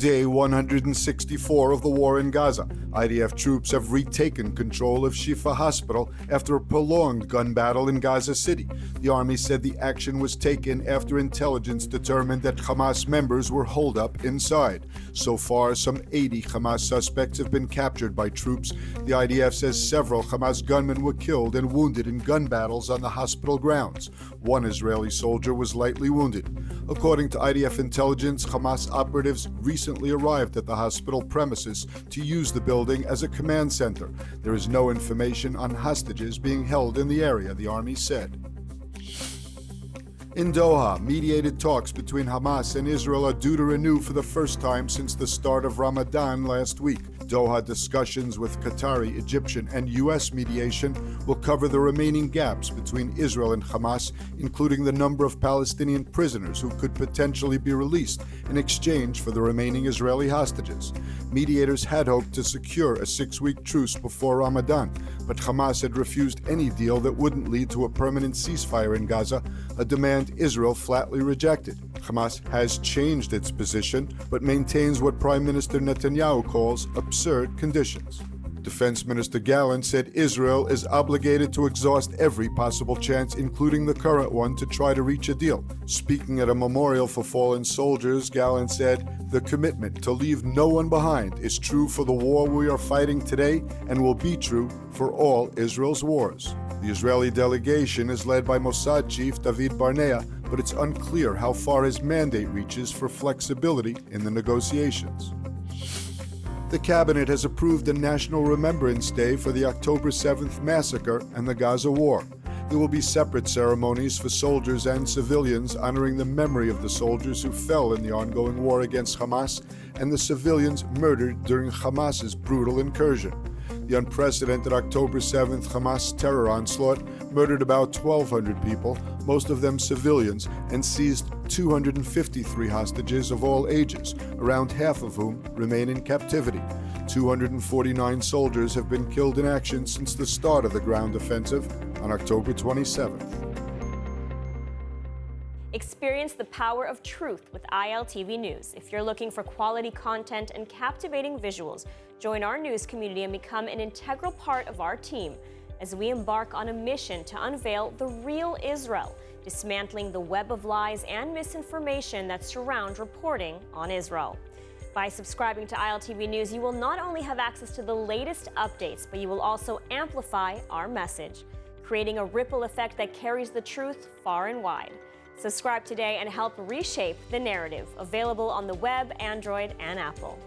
day 164 of the war in Gaza, IDF troops have retaken control of Shifa hospital after a prolonged gun battle in Gaza City. The army said the action was taken after intelligence determined that Hamas members were holed up inside. So far, some 80 Hamas suspects have been captured by troops. The IDF says several Hamas gunmen were killed and wounded in gun battles on the hospital grounds. One Israeli soldier was lightly wounded. According to IDF intelligence, Hamas operatives recently arrived at the hospital premises to use the building as a command center. There is no information on hostages being held in the area, the army said. In Doha, mediated talks between Hamas and Israel are due to renew for the first time since the start of Ramadan last week. Doha discussions with Qatari, Egyptian, and U.S. mediation will cover the remaining gaps between Israel and Hamas, including the number of Palestinian prisoners who could potentially be released in exchange for the remaining Israeli hostages. Mediators had hoped to secure a 6-week truce before Ramadan, but Hamas had refused any deal that wouldn't lead to a permanent ceasefire in Gaza, a demand Israel flatly rejected. Hamas has changed its position, but maintains what Prime Minister Netanyahu calls absurd conditions. Defense Minister Gallant said Israel is obligated to exhaust every possible chance, including the current one, to try to reach a deal. Speaking at a memorial for fallen soldiers, Gallant said, "The commitment to leave no one behind is true for the war we are fighting today and will be true for all Israel's wars." The Israeli delegation is led by Mossad chief David Barnea, but it's unclear how far his mandate reaches for flexibility in the negotiations. The cabinet has approved a National Remembrance Day for the October 7th massacre and the Gaza war. There will be separate ceremonies for soldiers and civilians honoring the memory of the soldiers who fell in the ongoing war against Hamas and the civilians murdered during Hamas's brutal incursion. The unprecedented October 7th Hamas terror onslaught murdered about 1,200 people, most of them civilians, and seized 253 hostages of all ages, around half of whom remain in captivity. 249 soldiers have been killed in action since the start of the ground offensive on October 27th. Experience the power of truth with ILTV News. If you're looking for quality content and captivating visuals, join our news community and become an integral part of our team as we embark on a mission to unveil the real Israel, dismantling the web of lies and misinformation that surround reporting on Israel. By subscribing to ILTV News, you will not only have access to the latest updates, but you will also amplify our message, creating a ripple effect that carries the truth far and wide. Subscribe today and help reshape the narrative. Available on the web, Android, and Apple.